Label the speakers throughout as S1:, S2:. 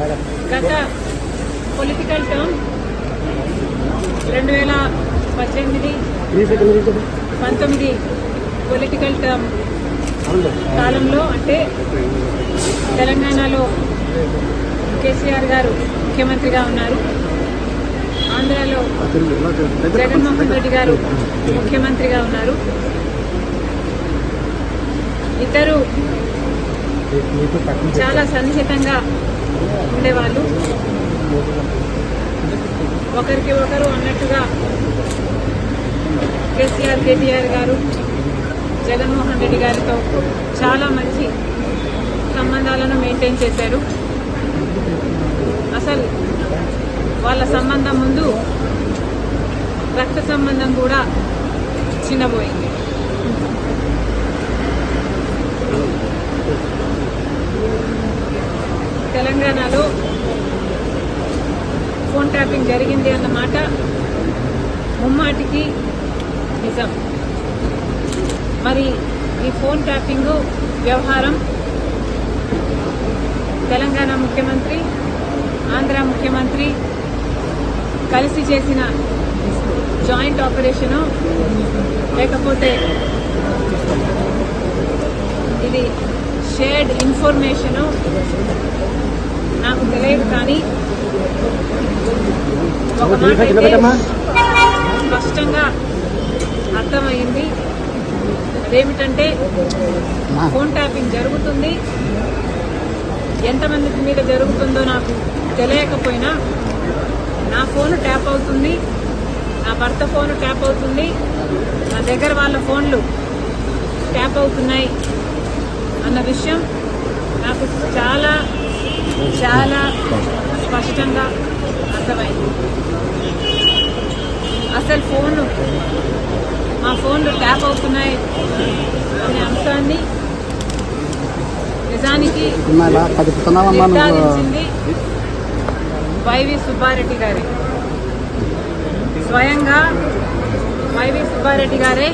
S1: గత political term 2018-19 political term కాలంలో అంటే తెలంగాణలో కేసీఆర్ గారు ముఖ్యమంత్రిగా ఉన్నారు, ఆంధ్రాలో జగన్మోహన్ రెడ్డి గారు ముఖ్యమంత్రిగా ఉన్నారు. ఇద్దరు చాలా సన్నిహితంగా ఉండేవాళ్ళు. ఒకరికి ఒకరు అన్నట్టుగా కేటీఆర్ గారు జగన్మోహన్ రెడ్డి గారితో చాలా మంచి సంబంధాలను మెయింటైన్ చేశారు. అసలు వాళ్ళ సంబంధం ముందు రక్త సంబంధం కూడా చిన్నబోయింది. తెలంగాణలో ఫోన్ ట్యాపింగ్ జరిగింది అన్నమాట ముమ్మాటికి నిజం. మరి ఈ ఫోన్ ట్యాపింగ్ వ్యవహారం తెలంగాణ ముఖ్యమంత్రి, ఆంధ్ర ముఖ్యమంత్రి కలిసి చేసిన జాయింట్ ఆపరేషను లేకపోతే ఇది షేర్డ్ ఇన్ఫర్మేషను నాకు తెలియదు. కానీ ఒక మాట అయితే స్పష్టంగా అర్థమైంది. అదేమిటంటే ఫోన్ ట్యాపింగ్ జరుగుతుంది. ఎంతమంది మీద జరుగుతుందో నాకు తెలియకపోయినా నా ఫోన్ ట్యాప్ అవుతుంది, నా భర్త ఫోన్ ట్యాప్ అవుతుంది, నా దగ్గర వాళ్ళ ఫోన్లు ట్యాప్ అవుతున్నాయి అన్న విషయం నాకు చాలా చాలా స్పష్టంగా అర్థమైంది. అసలు మా ఫోన్లు ట్యాప్ అవుతున్నాయి అనే అంశాన్ని నిజానికి నిర్ధారించింది వైవి సుబ్బారెడ్డి గారే. స్వయంగా వైవి సుబ్బారెడ్డి గారే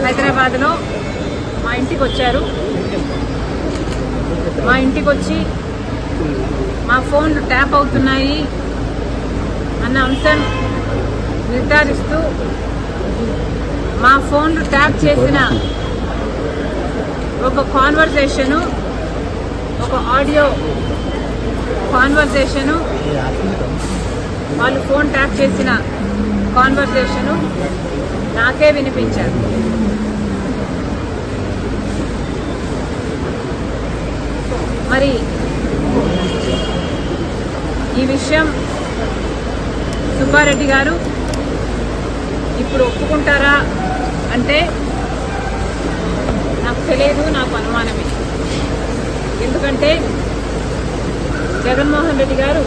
S1: హైదరాబాద్లో మా ఇంటికి వచ్చారు. మా ఇంటికి వచ్చి మా ఫోన్లు ట్యాప్ అవుతున్నాయి అన్న అంశం నిర్ధారిస్తూ మా ఫోన్లు ట్యాప్ చేసిన ఒక కాన్వర్సేషను, ఒక ఆడియో కాన్వర్సేషను, వాళ్ళు ఫోన్ ట్యాప్ చేసిన కాన్వర్సేషను నాకే వినిపించారు. మరి ఈ విషయం సుబ్బారెడ్డి గారు ఇప్పుడు ఒప్పుకుంటారా అంటే నాకు తెలియదు, నాకు అనుమానమే. ఎందుకంటే జగన్మోహన్ రెడ్డి గారు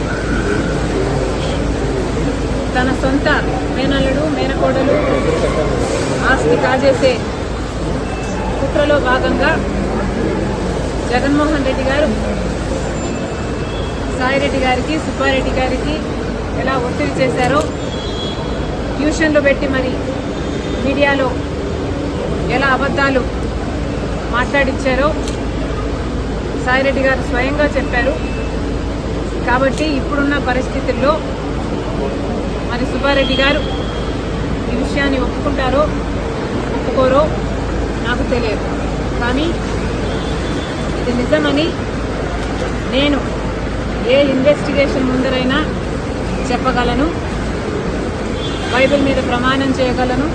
S1: తన సొంత మేనల్లుడు మేనకోడలు ఆస్తి కాజేసే కుట్రలో భాగంగా జగన్మోహన్ రెడ్డి గారు సాయిరెడ్డి గారికి, సుబ్బారెడ్డి గారికి ఎలా ఒత్తిడి చేశారో, ట్యూషన్లు పెట్టి మరి మీడియాలో ఎలా అబద్ధాలు మాట్లాడించారో సాయిరెడ్డి గారు స్వయంగా చెప్పారు. కాబట్టి ఇప్పుడున్న పరిస్థితుల్లో మరి సుబ్బారెడ్డి గారు ఈ విషయాన్ని ఒప్పుకుంటారో ఒప్పుకోరో నాకు తెలియదు. కానీ ఇది నిజమని నేను ఏ ఇన్వెస్టిగేషన్ ముందరైనా చెప్పగలను, బైబిల్ మీద ప్రమాణం చేయగలను,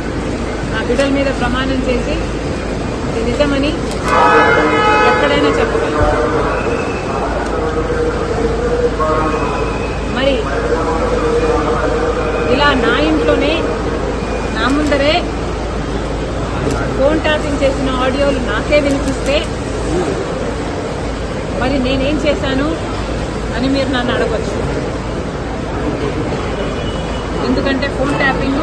S1: నా బిడ్డల మీద ప్రమాణం చేసి ఇది నిజమని ఎక్కడైనా చెప్పగలను. మరి ఇలా నా ఇంట్లోనే నా ముందరే ఫోన్ ట్యాపింగ్ చేసిన ఆడియోలు నాకే వినిపిస్తే మరి నేనేం చేశాను అని మీరు నన్ను అడగచ్చు. ఎందుకంటే ఫోన్ ట్యాపింగ్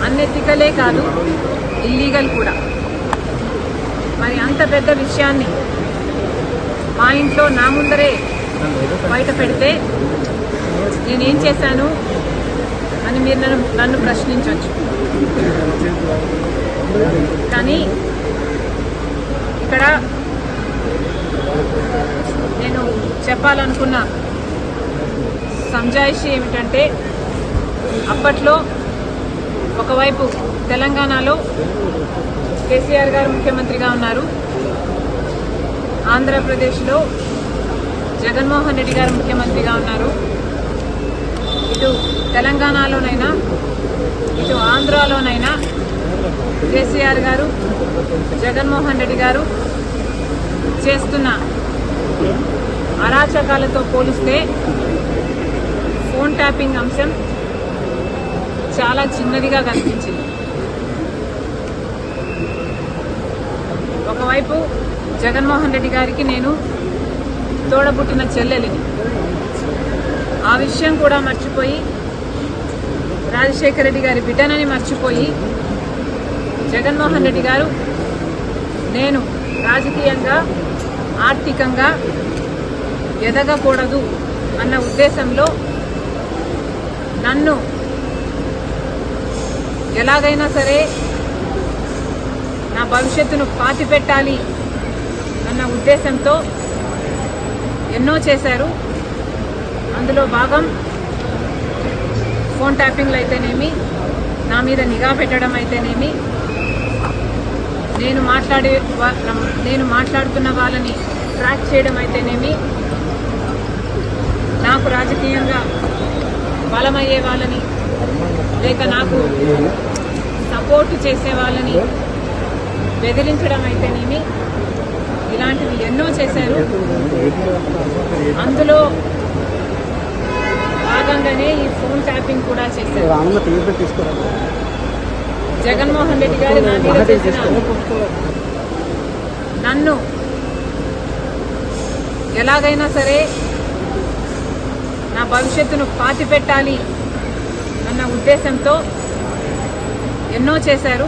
S1: అన్ఎథికలే కాదు, ఇల్లీగల్ కూడా. మరి అంత పెద్ద విషయాన్ని మా ఇంట్లో నా ముందరే బయట పెడితే నేనేం చేశాను అని మీరు నన్ను ప్రశ్నించవచ్చు. కానీ ఇక్కడ నేను చెప్పాలనుకున్న సంజాయిషి ఏమిటంటే, అప్పట్లో ఒకవైపు తెలంగాణలో కేసీఆర్ గారు ముఖ్యమంత్రిగా ఉన్నారు, ఆంధ్రప్రదేశ్లో జగన్మోహన్ రెడ్డి గారు ముఖ్యమంత్రిగా ఉన్నారు. ఇటు తెలంగాణలోనైనా ఇటు ఆంధ్రాలోనైనా కేసీఆర్ గారు జగన్మోహన్ రెడ్డి గారు చేస్తున్న అరాచకాలతో పోలిస్తే ఫోన్ ట్యాపింగ్ అంశం చాలా చిన్నదిగా కనిపించింది. ఒకవైపు జగన్మోహన్ రెడ్డి గారికి నేను తోడబుట్టిన చెల్లెలిని, ఆ విషయం కూడా మర్చిపోయి రాజశేఖర రెడ్డి గారి బిడ్డనని మర్చిపోయి జగన్మోహన్ రెడ్డి గారు నేను రాజకీయంగా ఆర్థికంగా ఎదగకూడదు అన్న ఉద్దేశంలో నన్ను ఎలాగైనా సరే నా భవిష్యత్తును పాతిపెట్టాలి అన్న ఉద్దేశంతో ఎన్నో చేశారు. అందులో భాగం ఫోన్ ట్యాపింగ్లు అయితేనేమి, నా మీద నిఘా పెట్టడం అయితేనేమి, నేను మాట్లాడుతున్న వాళ్ళని ట్రాక్ చేయడం అయితేనేమి, నాకు రాజకీయంగా బలమయ్యే వాళ్ళని లేక నాకు సపోర్టు చేసే వాళ్ళని బెదిరించడం అయితేనేమి, ఇలాంటివి ఎన్నో చేశారు. అందులో భాగంగానే ఈ ఫోన్ ట్యాపింగ్ కూడా చేశారు. జగన్మోహన్ రెడ్డి గారు నా మీద చేసిన నన్ను ఎలాగైనా సరే నా భవిష్యత్తును పాతిపెట్టాలి అన్న ఉద్దేశంతో ఎన్నో చేశారు.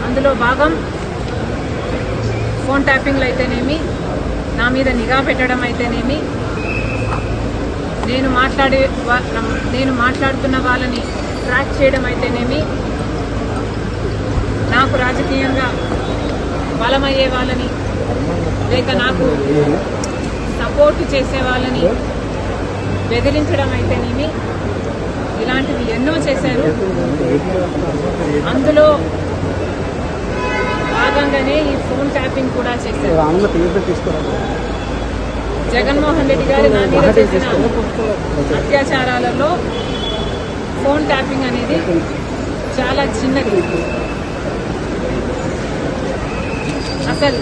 S1: అందులో భాగం ఫోన్ ట్యాపింగ్లు అయితేనేమి, నా మీద నిఘా పెట్టడం అయితేనేమి, నేను మాట్లాడుతున్న వాళ్ళని ట్రాక్ చేయడం అయితేనేమి, నాకు రాజకీయంగా బలమయ్యే వాళ్ళని లేక నాకు సపోర్టు చేసే వాళ్ళని బెదిరించడం అయితేనేమి, ఇలాంటివి ఎన్నో చేశారు. అందులో భాగంగానే ఈ ఫోన్ ట్యాపింగ్ కూడా చేశారు. జగన్మోహన్ రెడ్డి గారు నా మీద చేసిన అత్యాచారాలలో ఫోన్ ట్యాపింగ్ అనేది చాలా చిన్నది. అసలు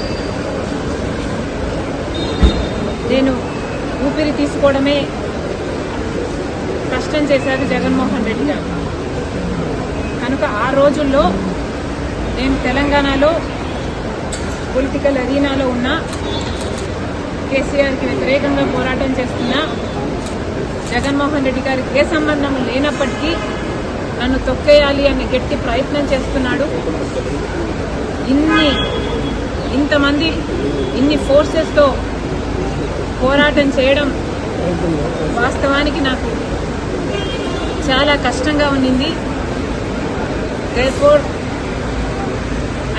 S1: నేను ఊపిరి తీసుకోవడమే కష్టం చేశారు జగన్మోహన్ రెడ్డి గారు. కనుక ఆ రోజుల్లో నేను తెలంగాణలో పొలిటికల్ అరీనాలో ఉన్న కేసీఆర్కి వ్యతిరేకంగా పోరాటం చేస్తున్న జగన్మోహన్ రెడ్డి గారికి ఏ సంబంధం లేనప్పటికీ నన్ను తొక్కేయాలి అని గట్టి ప్రయత్నం చేస్తున్నాడు. ఇంతమంది ఇన్ని ఫోర్సెస్తో పోరాటం చేయడం వాస్తవానికి నాకు చాలా కష్టంగా ఉండింది. Therefore,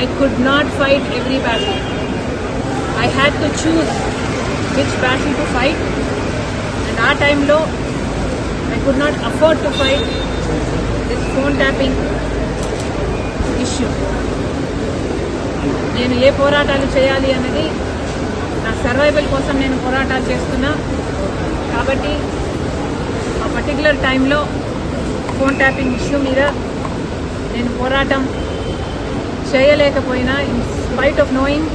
S1: I could not fight every battle. I had to choose which battle to fight, and ఆ టైంలో I could not afford to fight this phone tapping issue. నేను ఏ పోరాటాలు చేయాలి అన్నది నా సర్వైవల్ కోసం నేను పోరాటాలు చేస్తున్నా. కాబట్టి ఆ పర్టికులర్ టైంలో ఫోన్ ట్యాపింగ్ ఇష్యూ మీద నేను పోరాటం చేయలేకపోయినా, in spite of knowing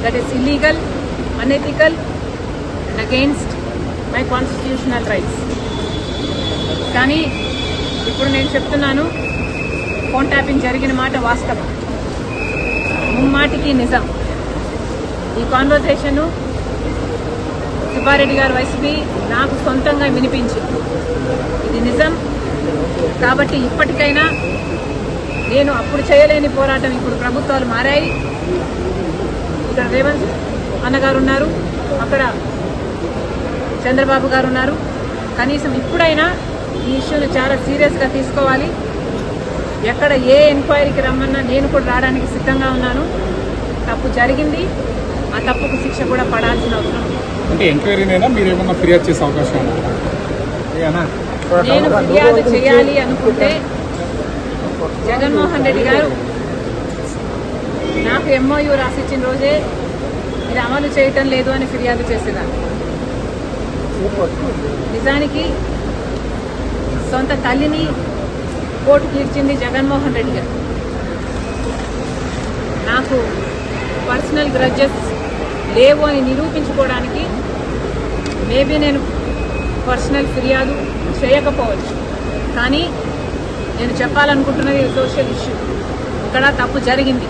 S1: that is illegal, unethical and against my constitutional rights. కానీ ఇప్పుడు నేను చెప్తున్నాను, ఫోన్ ట్యాపింగ్ జరిగిన మాట వాస్తవం, ముమ్మాటికి నిజం. ఈ కాన్వర్సేషను సుబ్బారెడ్డి గారు వైసీపీ నాకు సొంతంగా వినిపించింది. ఇది నిజం. కాబట్టి ఇప్పటికైనా నేను అప్పుడు చేయలేని పోరాటం, ఇప్పుడు ప్రభుత్వాలు మారాయి, ఇక్కడ రేవంత్ అన్నగారు ఉన్నారు, అక్కడ చంద్రబాబు గారు ఉన్నారు. కనీసం ఇప్పుడైనా ఈ ఇష్యూని చాలా సీరియస్గా తీసుకోవాలి. ఎక్కడ ఏ ఎంక్వైరీకి రమ్మన్నా నేను కూడా రావడానికి సిద్ధంగా ఉన్నాను. తప్పు జరిగింది, ఆ తప్పుకు శిక్ష కూడా పడాల్సిన అవసరం ఉంది.
S2: అంటే ఎంక్వైరీనైనా మీరు ఏమన్నా ఫిర్యాదు చేసే అవకాశం ఉందా?
S1: నేను ఫిర్యాదు చేయాలి అనుకుంటే జగన్మోహన్ రెడ్డి గారు నాకు MOU రాసిచ్చిన రోజే ఇది అమలు చేయటం లేదు అని ఫిర్యాదు చేసేదాన్ని. నిజానికి సొంత తల్లిని కోర్టుకి ఇచ్చింది జగన్మోహన్ రెడ్డి గారు. నాకు పర్సనల్ గ్రడ్జెస్ లేవు అని నిరూపించుకోవడానికి మేబీ నేను పర్సనల్ ఫిర్యాదు చేయకపోవచ్చు, కానీ నేను చెప్పాలనుకుంటున్నది సోషల్ ఇష్యూ. ఇక్కడ తప్పు జరిగింది.